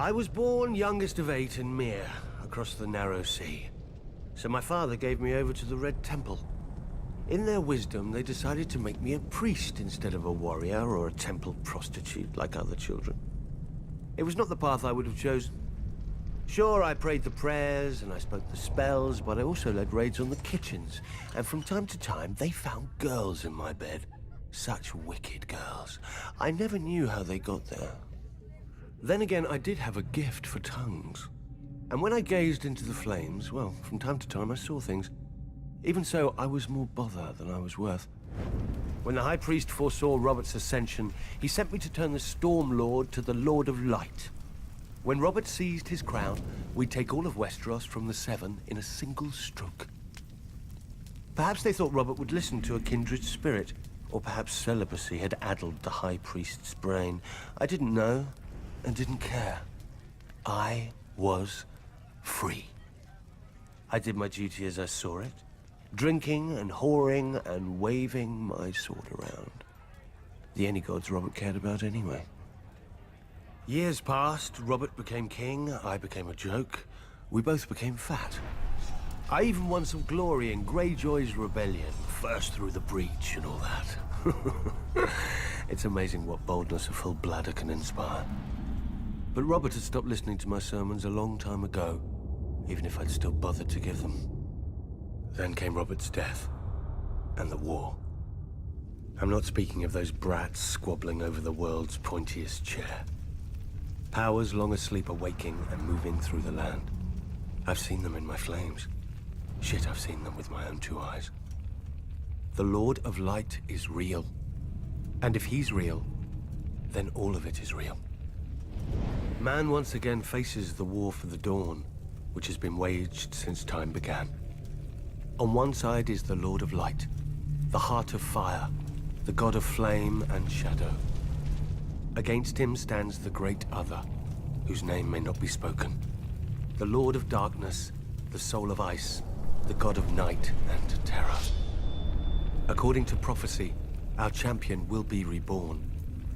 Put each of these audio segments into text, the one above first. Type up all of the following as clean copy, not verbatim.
I was born youngest of 8 in Mir, across the narrow sea. So my father gave me over to the Red Temple. In their wisdom, they decided to make me a priest instead of a warrior or a temple prostitute like other children. It was not the path I would have chosen. Sure, I prayed the prayers and I spoke the spells, but I also led raids on the kitchens. And from time to time, they found girls in my bed. Such wicked girls. I never knew how they got there. Then again, I did have a gift for tongues. And when I gazed into the flames, well, from time to time I saw things. Even so, I was more bother than I was worth. When the High Priest foresaw Robert's ascension, he sent me to turn the Storm Lord to the Lord of Light. When Robert seized his crown, we'd take all of Westeros from the Seven in a single stroke. Perhaps they thought Robert would listen to a kindred spirit, or perhaps celibacy had addled the High Priest's brain. I didn't know, and didn't care. I was free. I did my duty as I saw it, drinking and whoring and waving my sword around. The only gods Robert cared about anyway. Years passed, Robert became king, I became a joke. We both became fat. I even won some glory in Greyjoy's rebellion, first through the breach and all that. It's amazing what boldness a full bladder can inspire. But Robert had stopped listening to my sermons a long time ago, even if I'd still bothered to give them. Then came Robert's death, and the war. I'm not speaking of those brats squabbling over the world's pointiest chair. Powers long asleep are waking and moving through the land. I've seen them in my flames. Shit, I've seen them with my own 2 eyes. The Lord of Light is real. And if he's real, then all of it is real. Man once again faces the war for the dawn, which has been waged since time began. On one side is the Lord of Light, the heart of fire, the god of flame and shadow. Against him stands the great other, whose name may not be spoken. The Lord of Darkness, the soul of ice, the god of night and terror. According to prophecy, our champion will be reborn,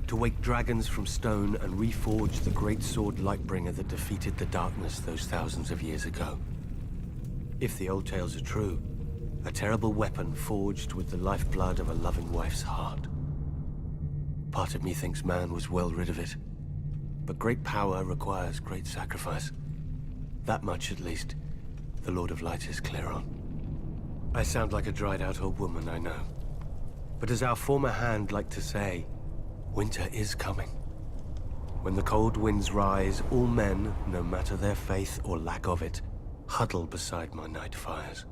to wake dragons from stone and reforge the great sword Lightbringer that defeated the darkness those thousands of years ago. If the old tales are true, a terrible weapon forged with the lifeblood of a loving wife's heart. Part of me thinks man was well rid of it. But great power requires great sacrifice. That much, at least, the Lord of Light is clear on. I sound like a dried-out old woman, I know. But as our former hand liked to say, winter is coming. When the cold winds rise, all men, no matter their faith or lack of it, huddle beside my night fires.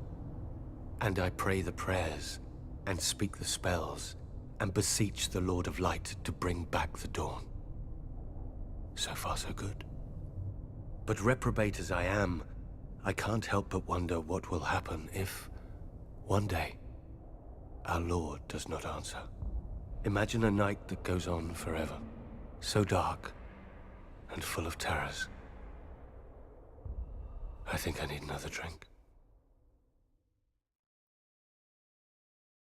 And I pray the prayers, and speak the spells, and beseech the Lord of Light to bring back the dawn. So far, so good. But reprobate as I am, I can't help but wonder what will happen if, one day, our Lord does not answer. Imagine a night that goes on forever, so dark and full of terrors. I think I need another drink.